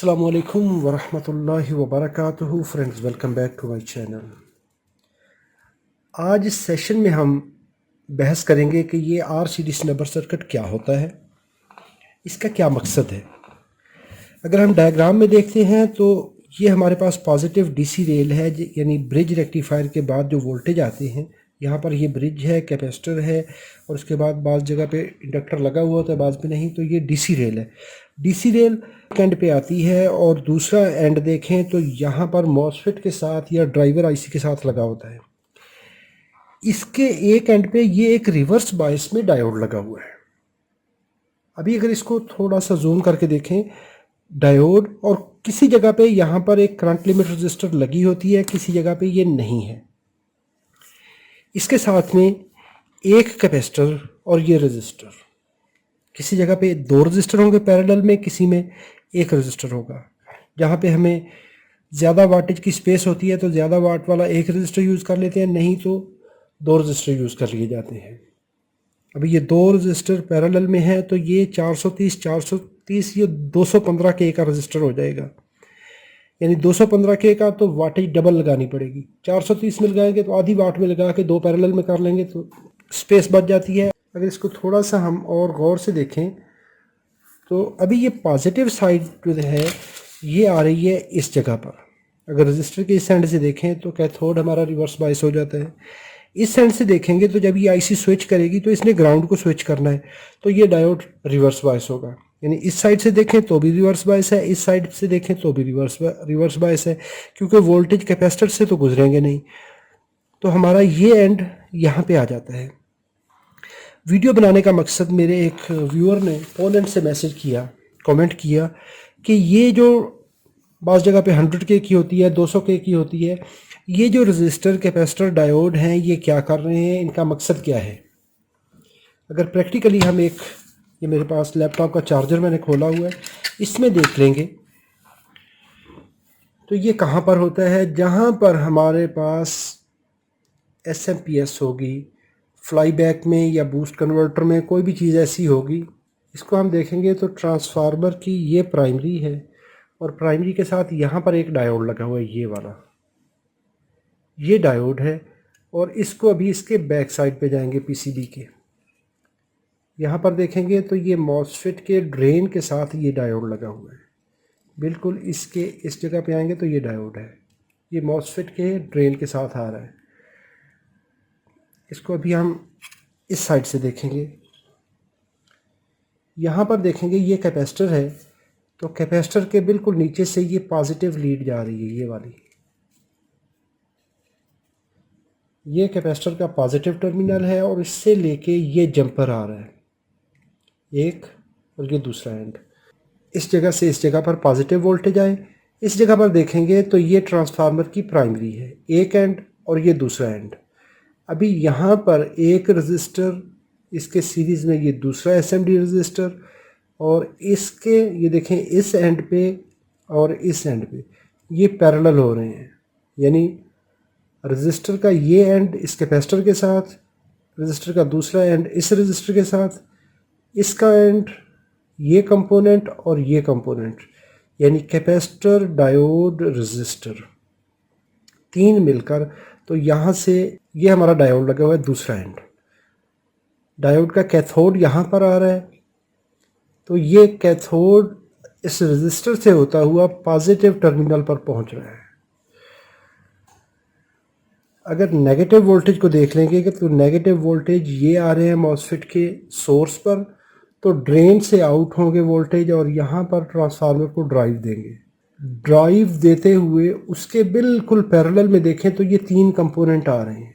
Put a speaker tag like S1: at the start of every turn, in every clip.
S1: अस्सलामुअलैकुम वरहमतुल्लाहि वबरकातुहू। Friends, welcome back to my channel. आज इस सेशन में हम बहस करेंगे कि ये आर सीरीज नंबर सर्किट क्या होता है, इसका क्या मकसद है। अगर हम डायग्राम में देखते हैं तो ये हमारे पास पॉजिटिव डीसी रेल है, यानी ब्रिज रेक्टिफायर के बाद जो वोल्टेज आते हैं। यहाँ पर ये ब्रिज है, कैपेसिटर है और उसके बाद बाज़ जगह पे इंडक्टर लगा हुआ होता है, बाज़ पे नहीं। तो ये डीसी रेल है। डीसी रेल एंड पे आती है और दूसरा एंड देखें तो यहाँ पर मॉसफेट के साथ या ड्राइवर आईसी के साथ लगा होता है। इसके एक एंड पे ये एक रिवर्स बायस में डायोड लगा हुआ है। अभी अगर इसको थोड़ा सा जूम करके देखें, डायोड और किसी जगह पे यहाँ पर एक करंट लिमिट रजिस्टर लगी होती है, किसी जगह पे ये नहीं है। इसके साथ में एक कैपेसिटर और ये रजिस्टर, किसी जगह पे दो रजिस्टर होंगे पैरेलल में, किसी में एक रजिस्टर होगा। जहाँ पे हमें ज़्यादा वाटेज की स्पेस होती है तो ज़्यादा वाट वाला एक रजिस्टर यूज़ कर लेते हैं, नहीं तो दो रजिस्टर यूज़ कर लिए जाते हैं। अभी ये दो रजिस्टर पैरेलल में है तो ये 430 ये 215 के का रजिस्टर हो जाएगा। यानी 215 के का तो वाटेज डबल लगानी पड़ेगी। 430 में लगाएंगे तो आधी वाट में लगा के दो पैरेलल में कर लेंगे तो स्पेस बच जाती है। अगर इसको थोड़ा सा हम और गौर से देखें तो अभी ये पॉजिटिव साइड जो है ये आ रही है इस जगह पर। अगर रजिस्टर के इस एंड से देखें तो कैथोड हमारा रिवर्स बायस हो जाता है। इस एंड से देखेंगे तो जब ये आईसी स्विच करेगी तो इसने ग्राउंड को स्विच करना है, तो ये डायोड रिवर्स बायस होगा। यानी इस साइड से देखें तो भी रिवर्स बायस है, इस साइड से देखें तो भी रिवर्स बायस है, क्योंकि वोल्टेज कैपेसिटर से तो गुजरेंगे नहीं। तो हमारा ये एंड यहाँ पे आ जाता है। वीडियो बनाने का मकसद, मेरे एक व्यूअर ने पोलैंड से मैसेज किया, कमेंट किया कि ये जो बाज़ जगह पे 100 के की होती है, 200 के की होती है, ये जो रजिस्टर कैपेसिटर डायोड हैं ये क्या कर रहे हैं, इनका मकसद क्या है। अगर प्रैक्टिकली हम ये मेरे पास लैपटॉप का चार्जर मैंने खोला हुआ है, इसमें देख लेंगे तो ये कहाँ पर होता है। जहाँ पर हमारे पास एसएमपीएस होगी, फ्लाईबैक में या बूस्ट कन्वर्टर में कोई भी चीज़ ऐसी होगी, इसको हम देखेंगे तो ट्रांसफार्मर की ये प्राइमरी है और प्राइमरी के साथ यहाँ पर एक डायोड लगा हुआ है, ये वाला ये डायोड है। और इसको अभी इसके बैक साइड पे जाएंगे पीसीबी के, यहाँ पर देखेंगे तो ये मॉसफेट के ड्रेन के साथ ये डायोड लगा हुआ है। बिल्कुल इसके इस जगह पे आएंगे तो ये डायोड है, ये मॉसफेट के ड्रेन के साथ आ रहा है। इसको अभी हम इस साइड से देखेंगे, यहाँ पर देखेंगे ये कैपेसिटर है, तो कैपेसिटर के बिल्कुल नीचे से ये पॉजिटिव लीड जा रही है, ये वाली। ये कैपेसिटर का पॉजिटिव टर्मिनल है और इससे लेके ये जंपर आ रहा है एक, और ये दूसरा एंड। इस जगह से इस जगह पर पॉजिटिव वोल्टेज आए। इस जगह पर देखेंगे तो ये ट्रांसफार्मर की प्राइमरी है, एक एंड और ये दूसरा एंड। अभी यहाँ पर एक रजिस्टर, इसके सीरीज़ में ये दूसरा एसएमडी रजिस्टर, और इसके ये देखें इस एंड पे और इस एंड पे ये पैरेलल हो रहे हैं। यानी रजिस्टर का ये एंड इस कैपेसिटर के साथ, रजिस्टर का दूसरा एंड इस रजिस्टर के साथ, इसका एंड ये कंपोनेंट और ये कंपोनेंट, यानी कैपेसिटर डायोड रजिस्टर तीन मिलकर। तो यहाँ से ये हमारा डायोड लगा हुआ है, दूसरा एंड डायोड का कैथोड यहाँ पर आ रहा है, तो ये कैथोड इस रजिस्टर से होता हुआ पॉजिटिव टर्मिनल पर पहुँच रहा है। अगर नेगेटिव वोल्टेज को देख लेंगे कि तो नेगेटिव वोल्टेज ये आ रहे हैं मॉसफेट के सोर्स पर, तो ड्रेन से आउट होंगे वोल्टेज और यहाँ पर ट्रांसफार्मर को ड्राइव देंगे। ड्राइव देते हुए उसके बिल्कुल पैरेलल में देखें तो ये तीन कंपोनेंट आ रहे हैं।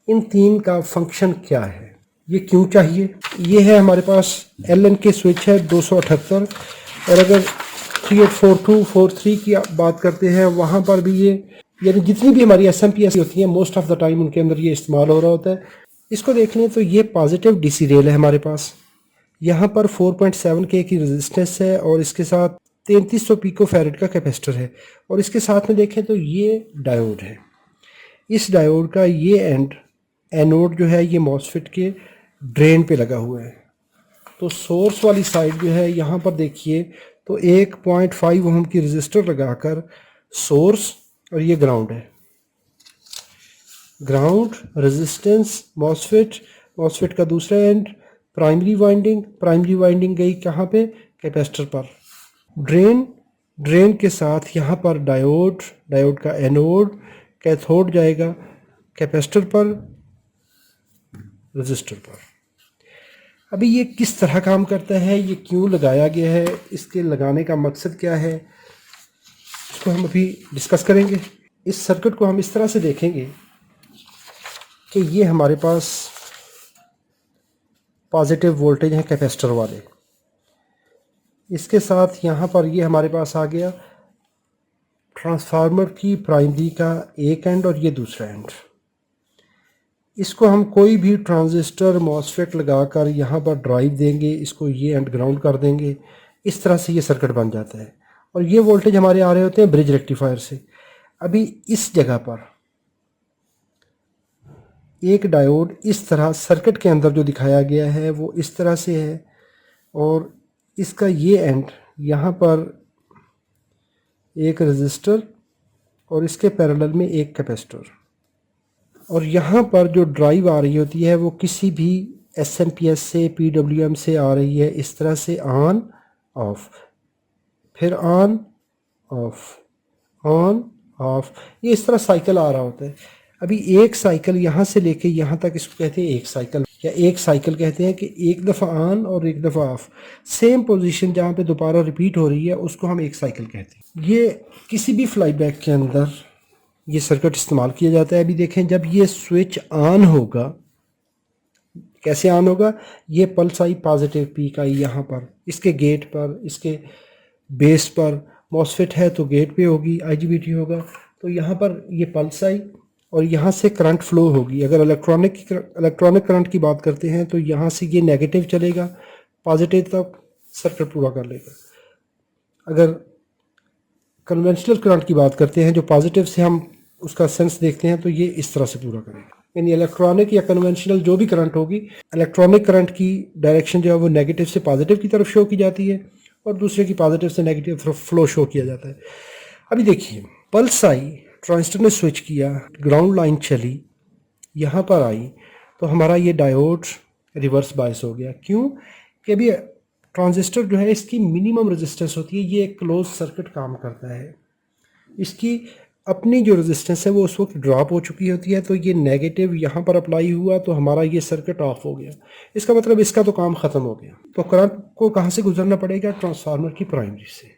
S1: इन तीन का फंक्शन क्या है, ये क्यों चाहिए। ये है हमारे पास एल के स्विच है 278, और अगर 384243 की बात करते हैं वहाँ पर भी ये, यानी जितनी भी हमारी एसएमपीएस होती हैं मोस्ट ऑफ द टाइम उनके अंदर ये इस्तेमाल हो रहा होता है। इसको देख लें तो ये पॉजिटिव डीसी रेल है हमारे पास। यहाँ पर 4.7 के की रेजिस्टेंस है और इसके साथ 3300 पिको फैरेड का कैपेसिटर है, और इसके साथ में देखें तो ये डायोड है। इस डायोड का ये एंड एनोड जो है ये मॉसफेट के ड्रेन पे लगा हुआ है। तो सोर्स वाली साइड जो है यहाँ पर देखिए तो 1.5 ओम की रजिस्टर लगाकर सोर्स, और ये ग्राउंड है, ग्राउंड रेजिस्टेंस मॉसफेट, मॉसफेट का दूसरा एंड प्राइमरी वाइंडिंग गई कहाँ पे, कैपेसिटर पर। ड्रेन, ड्रेन के साथ यहाँ पर डायोड, डायोड का एनोड, कैथोड जाएगा कैपेसिटर पर, रजिस्टर पर। अभी ये किस तरह काम करता है, ये क्यों लगाया गया है, इसके लगाने का मकसद क्या है, इसको हम अभी डिस्कस करेंगे। इस सर्किट को हम इस तरह से देखेंगे कि ये हमारे पास पॉजिटिव वोल्टेज हैं कैपेसिटर वाले, इसके साथ यहाँ पर ये हमारे पास आ गया ट्रांसफार्मर की प्राइमरी का एक एंड और ये दूसरा एंड। इसको हम कोई भी ट्रांजिस्टर मॉसफेट लगाकर यहाँ पर ड्राइव देंगे, इसको ये एंड ग्राउंड कर देंगे, इस तरह से ये सर्किट बन जाता है। और ये वोल्टेज हमारे आ रहे होते हैं ब्रिज रेक्टिफायर से। अभी इस जगह पर एक डायोड इस तरह सर्किट के अंदर जो दिखाया गया है वो इस तरह से है, और इसका ये एंड यहाँ पर एक रेजिस्टर और इसके पैरेलल में एक कैपेसिटर, और यहाँ पर जो ड्राइव आ रही होती है वो किसी भी एसएमपीएस से, पीडब्ल्यूएम से आ रही है, इस तरह से ऑन ऑफ, फिर ऑन ऑफ, ये इस तरह साइकिल आ रहा होता है। अभी एक साइकिल यहाँ से लेके यहाँ तक, इसको कहते हैं एक साइकिल, या एक साइकिल कहते हैं कि एक दफ़ा ऑन और एक दफ़ा ऑफ, सेम पोजीशन जहाँ पे दोबारा रिपीट हो रही है उसको हम एक साइकिल कहते हैं। ये किसी भी फ्लाईबैक के अंदर ये सर्किट इस्तेमाल किया जाता है। अभी देखें, जब ये स्विच ऑन होगा, कैसे ऑन होगा, ये पल्स आई पॉजिटिव पीक आई यहाँ पर, इसके गेट पर, इसके बेस पर, मॉसफेट है तो गेट पे होगी, आईजीबीटी होगा, तो यहाँ पर ये पल्स आई और यहाँ से करंट फ्लो होगी। अगर इलेक्ट्रॉनिक करंट की बात करते हैं तो यहाँ से ये नेगेटिव चलेगा, पॉजिटिव तक सर्किट पूरा कर लेगा। अगर कन्वेंशनल करंट की बात करते हैं, जो पॉजिटिव से हम उसका सेंस देखते हैं, तो ये इस तरह से पूरा करेगा। यानी इलेक्ट्रॉनिक या कन्वेंशनल जो भी करंट होगी, इलेक्ट्रॉनिक करंट की डायरेक्शन जो है वो नेगेटिव से पॉजिटिव की तरफ शो की जाती है और दूसरे की पॉजिटिव से नेगेटिव तरफ फ्लो शो किया जाता है। अभी देखिए, पल्स आई, ट्रांजिस्टर ने स्विच किया, ग्राउंड लाइन चली, यहाँ पर आई, तो हमारा ये डायोड रिवर्स बायस हो गया। क्यों कि अभी ट्रांजिस्टर जो है इसकी मिनिमम रेजिस्टेंस होती है, ये एक क्लोज सर्किट काम करता है, इसकी अपनी जो रेजिस्टेंस है वो उस वक्त ड्रॉप हो चुकी होती है, तो ये नेगेटिव यहाँ पर अप्लाई हुआ तो हमारा ये सर्किट ऑफ हो गया। इसका मतलब इसका तो काम ख़त्म हो गया। तो करंट को कहाँ से गुजरना पड़ेगा, ट्रांसफार्मर की प्राइमरी से।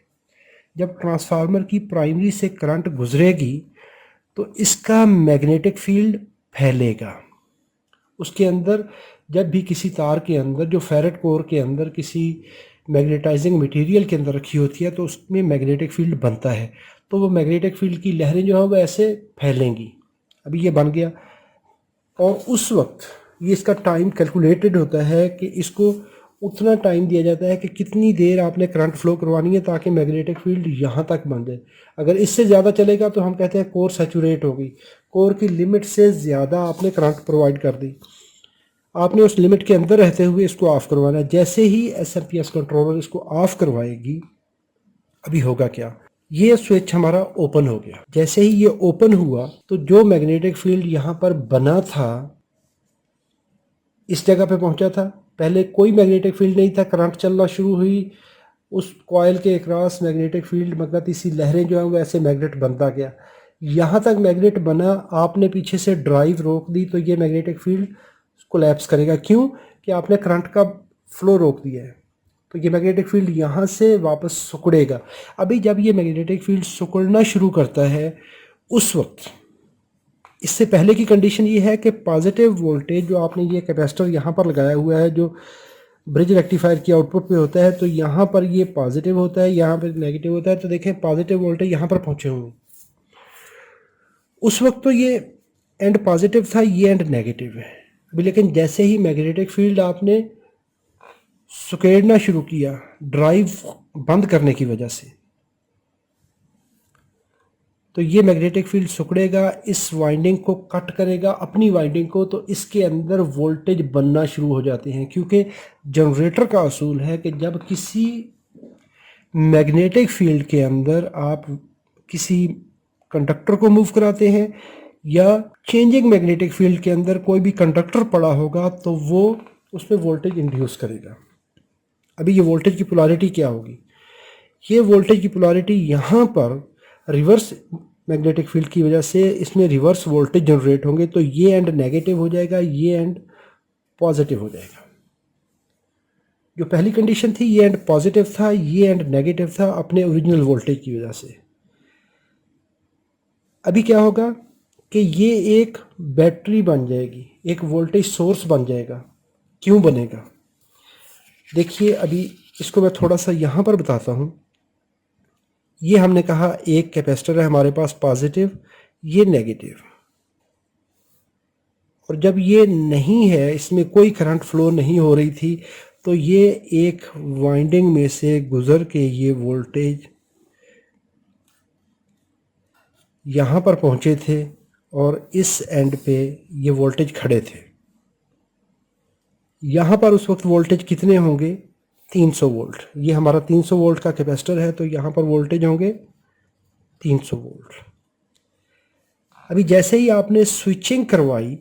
S1: जब ट्रांसफार्मर की प्राइमरी से करंट गुजरेगी तो इसका मैग्नेटिक फील्ड फैलेगा। उसके अंदर जब भी किसी तार के अंदर, जो फेरेट कोर के अंदर किसी मैग्नेटाइजिंग मटेरियल के अंदर रखी होती है, तो उसमें मैग्नेटिक फील्ड बनता है, तो वो मैग्नेटिक फील्ड की लहरें जो है वो ऐसे फैलेंगी। अभी ये बन गया, और उस वक्त ये इसका टाइम कैलकुलेटेड होता है कि इसको उतना टाइम दिया जाता है कि कितनी देर आपने करंट फ्लो करवानी है ताकि मैग्नेटिक फील्ड यहाँ तक बन जाए। अगर इससे ज़्यादा चलेगा तो हम कहते हैं कोर सैचुरेट होगी, कोर की लिमिट से ज़्यादा आपने करंट प्रोवाइड कर दी, आपने उस लिमिट के अंदर रहते हुए इसको ऑफ़ करवाना है। जैसे ही एसएमपीएस कंट्रोलर इसको ऑफ़ करवाएगी, अभी होगा क्या, ये स्विच हमारा ओपन हो गया। जैसे ही ये ओपन हुआ तो जो मैग्नेटिक फील्ड यहाँ पर बना था इस जगह पे पहुँचा था, पहले कोई मैग्नेटिक फील्ड नहीं था, करंट चलना शुरू हुई, उस कॉयल के अक्रॉस मैग्नेटिक फील्ड, मगनतीसी लहरें जो है वो ऐसे मैग्नेट बनता गया, यहाँ तक मैग्नेट बना, आपने पीछे से ड्राइव रोक दी तो ये मैग्नेटिक फील्ड कोलैप्स करेगा। क्यों कि आपने करंट का फ्लो रोक दिया है, तो ये मैग्नेटिक फील्ड यहाँ से वापस सिकुड़ेगा। अभी जब ये मैग्नेटिक फील्ड सिकुड़ना शुरू करता है, उस वक्त इससे पहले की कंडीशन ये है कि पॉजिटिव वोल्टेज जो आपने ये कैपेसिटर यहाँ पर लगाया हुआ है, जो ब्रिज रेक्टिफायर की आउटपुट पे होता है, तो यहाँ पर ये पॉजिटिव होता है, यहाँ पर नेगेटिव होता है। तो देखें, पॉजिटिव वोल्टेज यहाँ पर पहुँचे हुए, उस वक्त तो ये एंड पॉजिटिव था, ये एंड नेगेटिव है अभी। लेकिन जैसे ही मैग्नेटिक फील्ड आपने सुकेड़ना शुरू किया ड्राइव बंद करने की वजह से, तो ये मैग्नेटिक फील्ड सुकड़ेगा, इस वाइंडिंग को कट करेगा, अपनी वाइंडिंग को, तो इसके अंदर वोल्टेज बनना शुरू हो जाते हैं। क्योंकि जनरेटर का असूल है कि जब किसी मैग्नेटिक फील्ड के अंदर आप किसी कंडक्टर को मूव कराते हैं या चेंजिंग मैग्नेटिक फील्ड के अंदर कोई भी कंडक्टर पड़ा होगा तो वो उसमें वोल्टेज इंड्यूस करेगा। अभी ये वोल्टेज की पोलैरिटी क्या होगी? ये वोल्टेज की पोलैरिटी यहाँ पर रिवर्स मैग्नेटिक फील्ड की वजह से इसमें रिवर्स वोल्टेज जनरेट होंगे, तो ये एंड नेगेटिव हो जाएगा, ये एंड पॉजिटिव हो जाएगा। जो पहली कंडीशन थी ये एंड पॉजिटिव था, ये एंड नेगेटिव था अपने ओरिजिनल वोल्टेज की वजह से। अभी क्या होगा कि ये एक बैटरी बन जाएगी, एक वोल्टेज सोर्स बन जाएगा। क्यों बनेगा? देखिए अभी इसको मैं थोड़ा सा यहाँ पर बताता हूँ। ये हमने कहा एक कैपेसिटर है हमारे पास पॉजिटिव, ये नेगेटिव, और जब ये नहीं है, इसमें कोई करंट फ्लो नहीं हो रही थी, तो ये एक वाइंडिंग में से गुजर के ये वोल्टेज यहाँ पर पहुँचे थे और इस एंड पे ये वोल्टेज खड़े थे। यहाँ पर उस वक्त वोल्टेज कितने होंगे? 300 वोल्ट। ये हमारा 300 वोल्ट का कैपेसिटर है, तो यहाँ पर वोल्टेज होंगे 300 वोल्ट। अभी जैसे ही आपने स्विचिंग करवाई,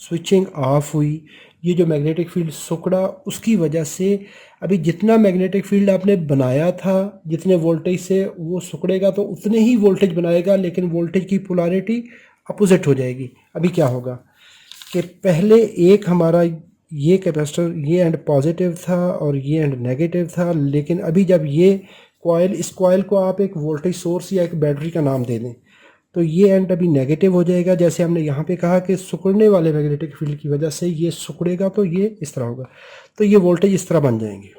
S1: स्विचिंग ऑफ हुई, ये जो मैग्नेटिक फील्ड सिकुड़ा, उसकी वजह से अभी जितना मैग्नेटिक फील्ड आपने बनाया था, जितने वोल्टेज से वो सिकुड़ेगा तो उतने ही वोल्टेज बनाएगा, लेकिन वोल्टेज की पोलैरिटी अपोजिट हो जाएगी। अभी क्या होगा कि पहले एक हमारा ये कैपेसिटर ये एंड पॉजिटिव था और ये एंड नेगेटिव था, लेकिन अभी जब ये कॉइल, इस कॉइल को आप एक वोल्टेज सोर्स या एक बैटरी का नाम दे दें, तो ये एंड अभी नेगेटिव हो जाएगा। जैसे हमने यहाँ पे कहा कि सिकुड़ने वाले मैग्नेटिक फील्ड की वजह से ये सिकुड़ेगा, तो ये इस तरह होगा, तो ये वोल्टेज इस तरह बन जाएंगे,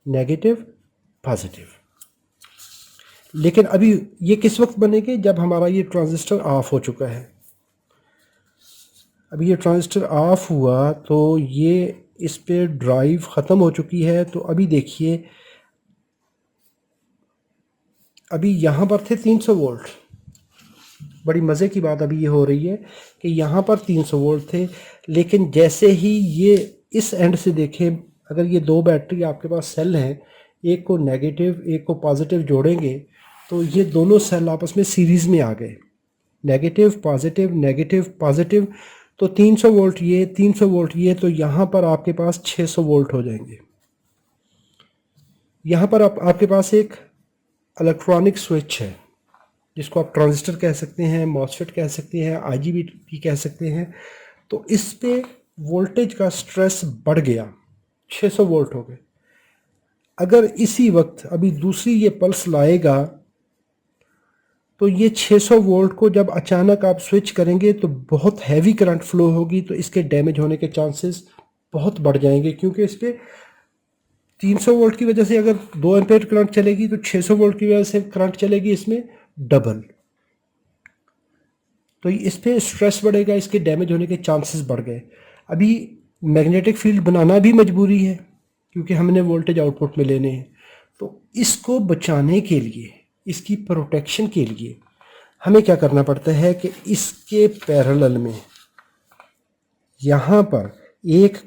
S1: नेगेटिव पॉजिटिव। लेकिन अभी ये किस वक्त बनेंगे? जब हमारा ये ट्रांजिस्टर ऑफ हो चुका है। अभी ये ट्रांजिस्टर ऑफ हुआ तो ये इस पे ड्राइव ख़त्म हो चुकी है। तो अभी देखिए, अभी यहाँ पर थे 300 वोल्ट। बड़ी मज़े की बात अभी ये हो रही है कि यहाँ पर 300 वोल्ट थे, लेकिन जैसे ही ये इस एंड से देखें, अगर ये दो बैटरी आपके पास सेल हैं, एक को नेगेटिव एक को पॉजिटिव जोड़ेंगे, तो ये दोनों सेल आपस में सीरीज़ में आ गए, नेगेटिव पॉजिटिव, तो 300 वोल्ट ये 300 वोल्ट ये, तो यहाँ पर आपके पास 600 वोल्ट हो जाएंगे। यहाँ पर आपके पास एक इलेक्ट्रॉनिक स्विच है, जिसको आप ट्रांजिस्टर कह सकते हैं, मॉसफेट कह सकते हैं, आईजीबीटी कह सकते हैं। तो इस पे वोल्टेज का स्ट्रेस बढ़ गया, 600 वोल्ट हो गए। अगर इसी वक्त अभी दूसरी ये पल्स लाएगा, तो ये 600 वोल्ट को जब अचानक आप स्विच करेंगे तो बहुत हैवी करंट फ्लो होगी, तो इसके डैमेज होने के चांसेस बहुत बढ़ जाएंगे, क्योंकि इस पर 300 वोल्ट की वजह से अगर 2 एम्पेयर करंट चलेगी तो 600 वोल्ट की वजह से करंट चलेगी इसमें डबल। तो इस पर स्ट्रेस बढ़ेगा, इसके डैमेज होने के चांसेस बढ़ गए। अभी मैग्नेटिक फील्ड बनाना भी मजबूरी है, क्योंकि हमने वोल्टेज आउटपुट में लेने हैं। तो इसको बचाने के लिए, इसकी प्रोटेक्शन के लिए हमें क्या करना पड़ता है कि इसके पैरेलल में यहाँ पर एक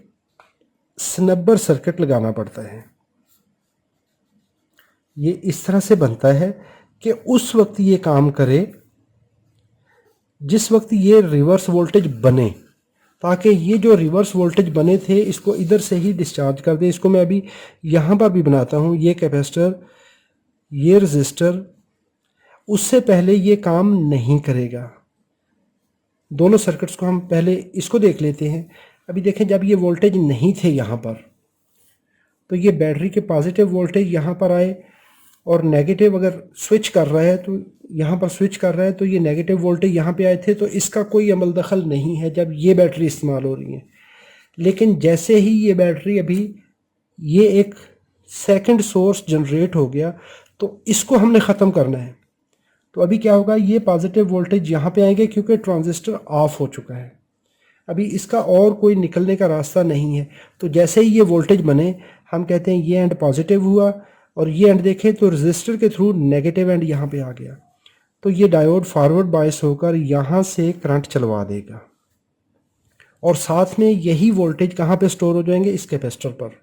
S1: स्नबर सर्किट लगाना पड़ता है। ये इस तरह से बनता है कि उस वक्त ये काम करे जिस वक्त ये रिवर्स वोल्टेज बने, ताकि ये जो रिवर्स वोल्टेज बने थे इसको इधर से ही डिस्चार्ज कर दे। इसको मैं अभी यहाँ पर भी बनाता हूँ। ये कैपेसिटर, ये रजिस्टर, उससे पहले ये काम नहीं करेगा। दोनों सर्किट्स को हम पहले इसको देख लेते हैं। अभी देखें, जब ये वोल्टेज नहीं थे यहाँ पर, तो ये बैटरी के पॉजिटिव वोल्टेज यहाँ पर आए, और नेगेटिव अगर स्विच कर रहा है तो यहाँ पर स्विच कर रहा है, तो ये नेगेटिव वोल्टेज यहाँ पे आए थे, तो इसका कोई अमल दखल नहीं है जब ये बैटरी इस्तेमाल हो रही है। लेकिन जैसे ही ये बैटरी, अभी ये एक सेकंड सोर्स जनरेट हो गया, तो इसको हमने ख़त्म करना है। तो अभी क्या होगा, ये पॉजिटिव वोल्टेज यहाँ पे आएंगे, क्योंकि ट्रांजिस्टर ऑफ हो चुका है। अभी इसका और कोई निकलने का रास्ता नहीं है। तो जैसे ही ये वोल्टेज बने, हम कहते हैं ये एंड पॉजिटिव हुआ, और ये एंड देखें तो रजिस्टर के थ्रू नेगेटिव एंड यहाँ पे आ गया। तो ये डायोड फॉरवर्ड बायस होकर यहाँ से करंट चलवा देगा, और साथ में यही वोल्टेज कहाँ पे स्टोर हो जाएंगे, इस कैपेसिटर पर।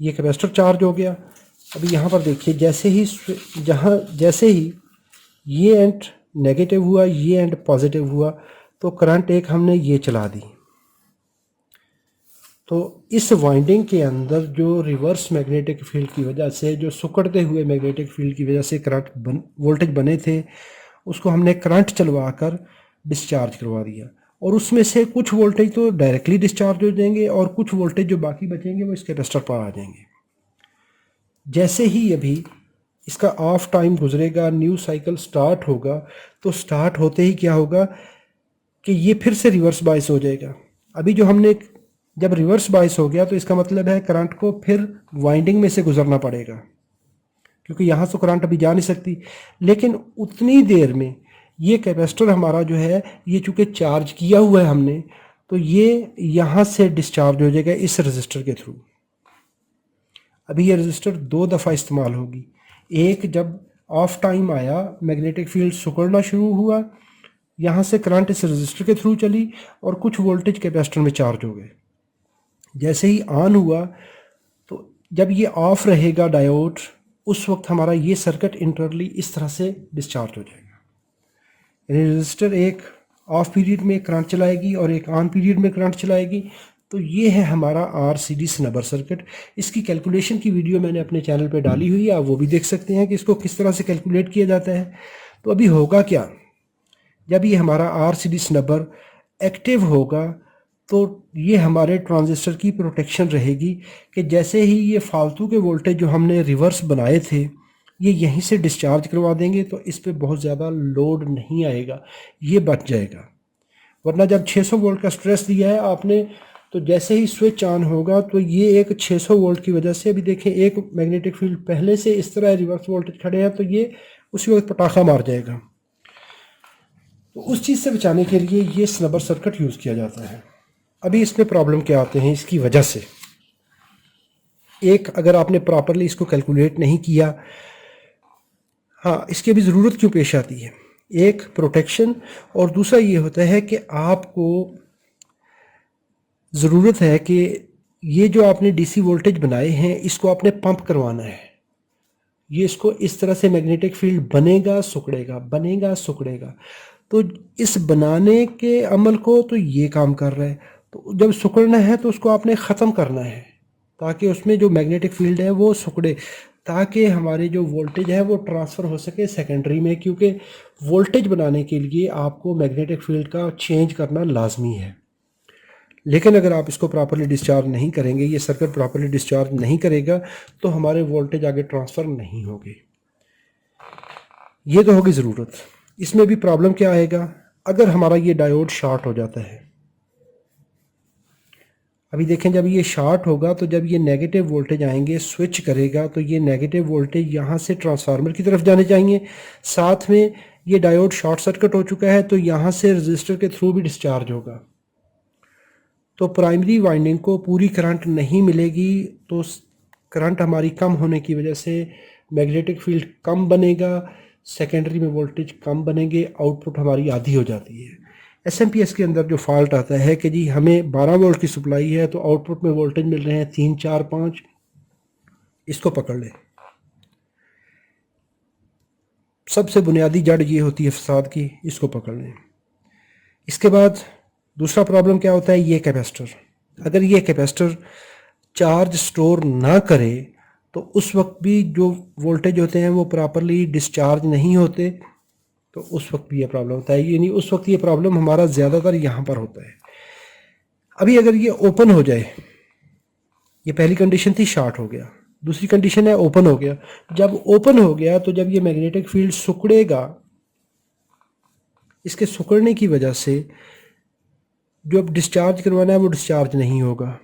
S1: ये कैपेसिटर चार्ज हो गया। अभी यहाँ पर देखिए जैसे ही ये एंड नेगेटिव हुआ, ये एंड पॉजिटिव हुआ, तो करंट एक हमने ये चला दी। तो इस वाइंडिंग के अंदर जो रिवर्स मैग्नेटिक फील्ड की वजह से, जो सिकुड़ते हुए मैग्नेटिक फील्ड की वजह से करंट वोल्टेज बने थे, उसको हमने करंट चलवा कर डिस्चार्ज करवा दिया। और उसमें से कुछ वोल्टेज तो डायरेक्टली डिस्चार्ज हो जाएंगे और कुछ वोल्टेज जो बाकी बचेंगे वो इस कैपेसिटर पर आ जाएंगे। जैसे ही अभी इसका ऑफ टाइम गुजरेगा, न्यू साइकिल स्टार्ट होगा, तो स्टार्ट होते ही क्या होगा कि ये फिर से रिवर्स बायस हो जाएगा। अभी जो हमने जब रिवर्स बायस हो गया तो इसका मतलब है करंट को फिर वाइंडिंग में से गुजरना पड़ेगा, क्योंकि यहाँ से करंट अभी जा नहीं सकती। लेकिन उतनी देर में ये कैपेसिटर हमारा जो है, ये चूँकि चार्ज किया हुआ है हमने, तो ये यहाँ से डिस्चार्ज हो जाएगा इस रजिस्टर के थ्रू। अभी ये रजिस्टर 2 दफ़ा इस्तेमाल होगी। एक जब ऑफ टाइम आया, मैग्नेटिक फील्ड सिकुड़ना शुरू हुआ, यहाँ से करंट इस रजिस्टर के थ्रू चली और कुछ वोल्टेज कैपेसिटर में चार्ज हो गए। जैसे ही ऑन हुआ, तो जब ये ऑफ रहेगा डायोड, उस वक्त हमारा ये सर्किट इंटरनली इस तरह से डिस्चार्ज हो जाएगा। यानी रजिस्टर एक ऑफ पीरियड में करंट चलाएगी और एक ऑन पीरियड में करंट चलाएगी। तो ये है हमारा RCD स्नबर सर्किट। इसकी कैलकुलेशन की वीडियो मैंने अपने चैनल पे डाली हुई है, आप वो भी देख सकते हैं कि इसको किस तरह से कैलकुलेट किया जाता है। तो अभी होगा क्या, जब ये हमारा RCD स्नबर एक्टिव होगा तो ये हमारे ट्रांजिस्टर की प्रोटेक्शन रहेगी कि जैसे ही ये फालतू के वोल्टेज जो हमने रिवर्स बनाए थे, ये यहीं से डिस्चार्ज करवा देंगे, तो इस पे बहुत ज़्यादा लोड नहीं आएगा, ये बच जाएगा। वरना जब 600 वोल्ट का स्ट्रेस दिया है आपने, तो जैसे ही स्विच ऑन होगा तो ये एक 600 वोल्ट की वजह से, अभी देखें एक मैग्नेटिक फील्ड पहले से इस तरह रिवर्स वोल्टेज खड़े हैं, तो ये उसी वक्त पटाखा मार जाएगा। तो उस चीज़ से बचाने के लिए ये स्नबर सर्किट यूज़ किया जाता है। अभी इसमें प्रॉब्लम क्या आते हैं इसकी वजह से। एक, अगर आपने प्रॉपरली इसको कैलकुलेट नहीं किया, हाँ, इसकी अभी ज़रूरत क्यों पेश आती है, एक प्रोटेक्शन, और दूसरा ये होता है कि आपको ज़रूरत है कि ये जो आपने DC वोल्टेज बनाए हैं, इसको आपने पंप करवाना है। ये इसको इस तरह से मैग्नेटिक फील्ड बनेगा सिकुड़ेगा, बनेगा सिकुड़ेगा। तो इस बनाने के अमल को तो ये काम कर रहा है। तो जब सिकुड़ना है तो उसको आपने ख़त्म करना है, ताकि उसमें जो मैग्नेटिक फील्ड है वो सिकुड़े, ताकि हमारे जो वोल्टेज है वो ट्रांसफ़र हो सके सेकेंडरी में। क्योंकि वोल्टेज बनाने के लिए आपको मैग्नेटिक फील्ड का चेंज करना लाजमी है। लेकिन अगर आप इसको प्रॉपरली डिस्चार्ज नहीं करेंगे, ये सर्किट प्रॉपरली डिस्चार्ज नहीं करेगा, तो हमारे वोल्टेज आगे ट्रांसफ़र नहीं होगी। ये तो होगी ज़रूरत। इसमें भी प्रॉब्लम क्या आएगा, अगर हमारा ये डायोड शॉर्ट हो जाता है। अभी देखें, जब ये शॉर्ट होगा तो जब ये नेगेटिव वोल्टेज आएंगे, स्विच करेगा, तो ये नेगेटिव वोल्टेज यहाँ से ट्रांसफार्मर की तरफ जाने चाहिए। साथ में ये डायोड शॉर्ट सर्किट हो चुका है, तो यहाँ से रजिस्टर के थ्रू भी डिस्चार्ज होगा। तो प्राइमरी वाइंडिंग को पूरी करंट नहीं मिलेगी, तो करंट हमारी कम होने की वजह से मैग्नेटिक फील्ड कम बनेगा, सेकेंडरी में वोल्टेज कम बनेंगे, आउटपुट हमारी आधी हो जाती है। SMPS के अंदर जो फॉल्ट आता है कि जी हमें 12 वोल्ट की सप्लाई है तो आउटपुट में वोल्टेज मिल रहे हैं 3, 4, 5, इसको पकड़ लें। सबसे बुनियादी जड़ ये होती है फसाद की, इसको पकड़ लें। इसके बाद दूसरा प्रॉब्लम क्या होता है, ये कैपेसिटर। अगर ये कैपेसिटर चार्ज स्टोर ना करे तो उस वक्त भी जो वोल्टेज होते हैं वो प्रॉपरली डिस्चार्ज नहीं होते, तो उस वक्त भी ये प्रॉब्लम होता है। यानी उस वक्त ये प्रॉब्लम हमारा ज़्यादातर यहाँ पर होता है। अभी अगर ये ओपन हो जाए, ये पहली कंडीशन थी शॉर्ट हो गया, दूसरी कंडीशन है ओपन हो गया। जब ओपन हो गया तो जब ये मैग्नेटिक फील्ड सिकुड़ेगा, इसके सिकुड़ने की वजह से जो अब डिस्चार्ज करवाना है वो डिस्चार्ज नहीं होगा।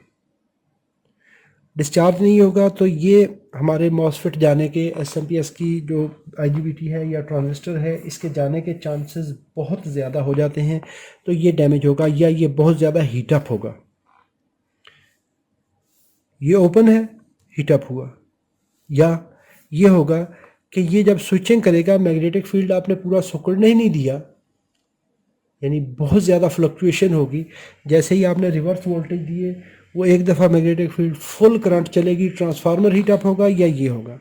S1: डिस्चार्ज नहीं होगा तो ये हमारे मॉसफेट जाने के, SMPS की जो IGBT है या ट्रांजिस्टर है, इसके जाने के चांसेस बहुत ज़्यादा हो जाते हैं। तो ये डैमेज होगा या ये बहुत ज़्यादा हीटअप होगा। ये ओपन है, हीटअप हुआ, या ये होगा कि ये जब स्विचिंग करेगा, मैग्नेटिक फील्ड आपने पूरा सिकुड़ने ही नहीं दिया, यानी बहुत ज़्यादा फ्लक्चुएशन होगी। जैसे ही आपने रिवर्स वोल्टेज दिए, वो एक दफ़ा मैग्नेटिक फील्ड फुल करंट चलेगी, ट्रांसफार्मर हीट अप होगा या ये होगा,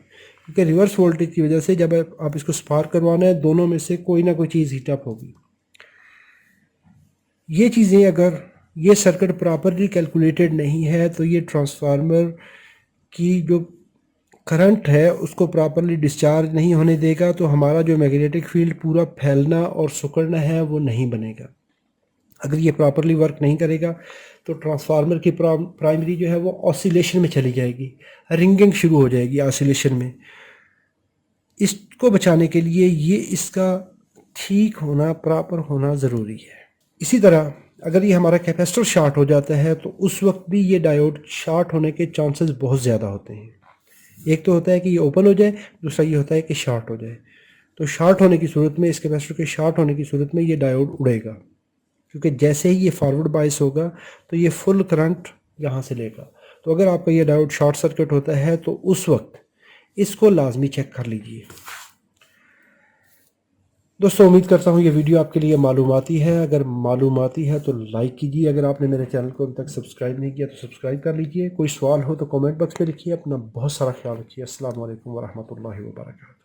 S1: क्योंकि रिवर्स वोल्टेज की वजह से जब आप इसको स्पार्क करवाना है दोनों में से कोई ना कोई चीज़ हीट अप होगी। ये चीज़ें अगर ये सर्किट प्रॉपरली कैलकुलेटेड नहीं है तो ये ट्रांसफार्मर की जो करंट है उसको प्रॉपरली डिस्चार्ज नहीं होने देगा, तो हमारा जो मैग्नेटिक फील्ड पूरा फैलना और सिकुड़ना है वो नहीं बनेगा। अगर ये प्रॉपरली वर्क नहीं करेगा तो ट्रांसफार्मर की प्राइमरी जो है वो ऑसिलेशन में चली जाएगी, रिंगिंग शुरू हो जाएगी ऑसिलेशन में। इसको बचाने के लिए ये इसका ठीक होना, प्रॉपर होना ज़रूरी है। इसी तरह अगर ये हमारा कैपेसिटर शॉर्ट हो जाता है तो उस वक्त भी ये डायोड शॉर्ट होने के चांसेस बहुत ज़्यादा होते हैं। एक तो होता है कि ये ओपन हो जाए, दूसरा ये होता है कि शॉर्ट हो जाए। तो शॉर्ट होने की सूरत में, इस कैपेसिटर के शॉर्ट होने की सूरत में ये डायोड उड़ेगा, क्योंकि जैसे ही ये फॉरवर्ड बायस होगा तो ये फुल करंट यहाँ से लेगा। तो अगर आपका ये डायोड शॉर्ट सर्किट होता है तो उस वक्त इसको लाजमी चेक कर लीजिए। दोस्तों उम्मीद करता हूँ ये वीडियो आपके लिए मालूमाती है। अगर मालूमाती है तो लाइक कीजिए। अगर आपने मेरे चैनल को अभी तक सब्सक्राइब नहीं किया तो सब्सक्राइब कर लीजिए। कोई सवाल हो तो कमेंट बॉक्स में लिखिए। अपना बहुत सारा ख्याल रखिए। अस्सलाम वालेकुम वरहमतुल्लाहि वबरकातुहू।